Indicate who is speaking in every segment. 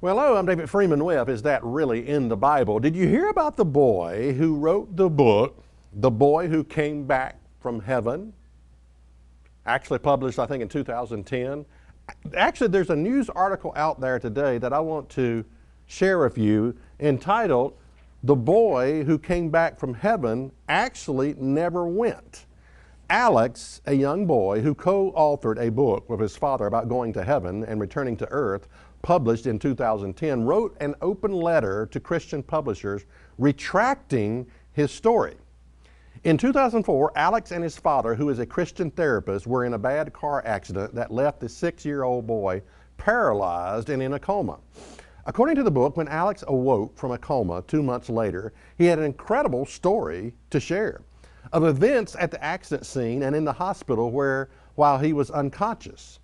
Speaker 1: Well, hello, I'm David Freeman with Is That Really in the Bible? Did you hear about the boy who wrote the book, The Boy Who Came Back from Heaven? Actually published, I think, in 2010. Actually, there's a news article out there today that I want to share with you entitled, The Boy Who Came Back from Heaven Actually Never Went. Alex, a young boy who co-authored a book with his father about going to heaven and returning to earth, published in 2010, wrote an open letter to Christian publishers retracting his story. In 2004, Alex and his father, who is a Christian therapist, were in a bad car accident that left the 6-year-old boy paralyzed and in a coma. According to the book, when Alex awoke from a coma 2 months later, he had an incredible story to share of events at the accident scene and in the hospital while he was unconscious,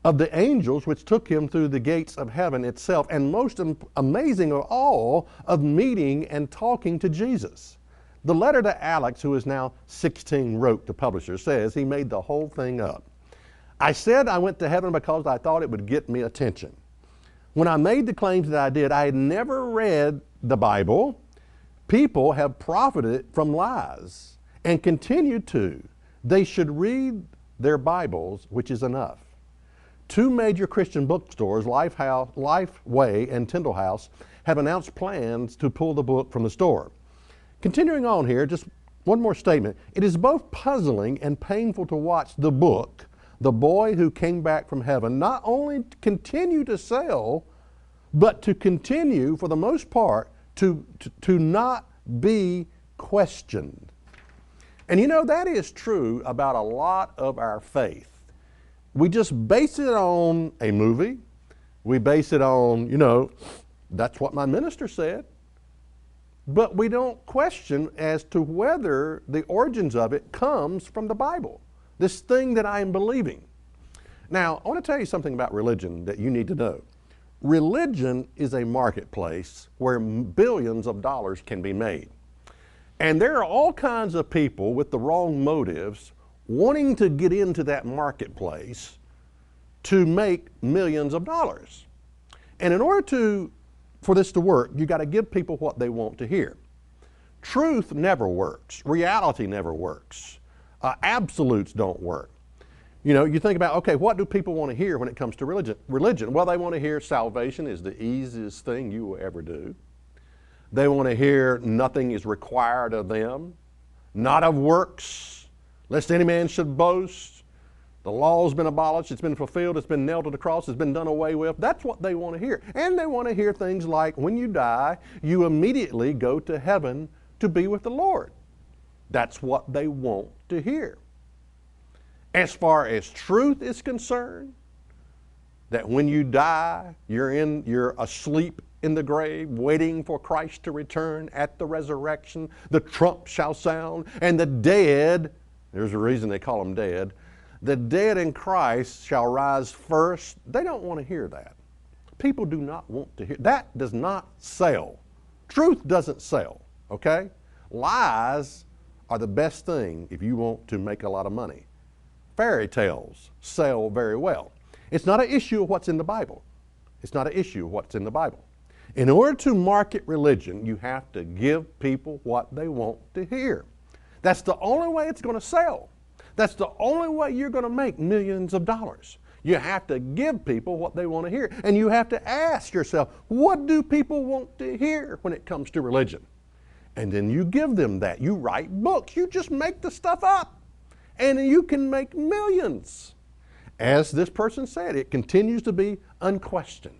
Speaker 1: of the angels which took him through the gates of heaven itself, and most amazing of all, of meeting and talking to Jesus. The letter that Alex, who is now 16, wrote to publishers says he made the whole thing up. I said I went to heaven because I thought it would get me attention. When I made the claims that I did, I had never read the Bible. People have profited from lies and continue to. They should read their Bibles, which is enough. 2 major Christian bookstores, Lifeway and Tyndale House, have announced plans to pull the book from the store. Continuing on here, just one more statement. It is both puzzling and painful to watch the book, The Boy Who Came Back from Heaven, not only continue to sell, but to continue, for the most part, to not be questioned. And you know, that is true about a lot of our faith. We just base it on a movie. We base it on, that's what my minister said. But we don't question as to whether the origins of it comes from the Bible, this thing that I am believing. Now, I want to tell you something about religion that you need to know. Religion is a marketplace where billions of dollars can be made. And there are all kinds of people with the wrong motives wanting to get into that marketplace to make millions of dollars. And in order for this to work, you got to give people what they want to hear. Truth never works. Reality never works. Absolutes don't work. You think about, okay, what do people want to hear when it comes to religion? Well, they want to hear salvation is the easiest thing you will ever do. They want to hear nothing is required of them, not of works, lest any man should boast. The law's been abolished, it's been fulfilled, it's been nailed to the cross, it's been done away with. That's what they want to hear. And they want to hear things like, when you die, you immediately go to heaven to be with the Lord. That's what they want to hear. As far as truth is concerned, that when you die, you're asleep in the grave, waiting for Christ to return at the resurrection, the trump shall sound, and the dead, there's a reason they call them dead, the dead in Christ shall rise first. They don't want to hear that. People do not want to hear. That does not sell. Truth doesn't sell, okay? Lies are the best thing if you want to make a lot of money. Fairy tales sell very well. It's not an issue of what's in the Bible. It's not an issue of what's in the Bible. In order to market religion, you have to give people what they want to hear. That's the only way it's going to sell. That's the only way you're going to make millions of dollars. You have to give people what they want to hear. And you have to ask yourself, what do people want to hear when it comes to religion? And then you give them that. You write books. You just make the stuff up. And you can make millions. As this person said, it continues to be unquestioned.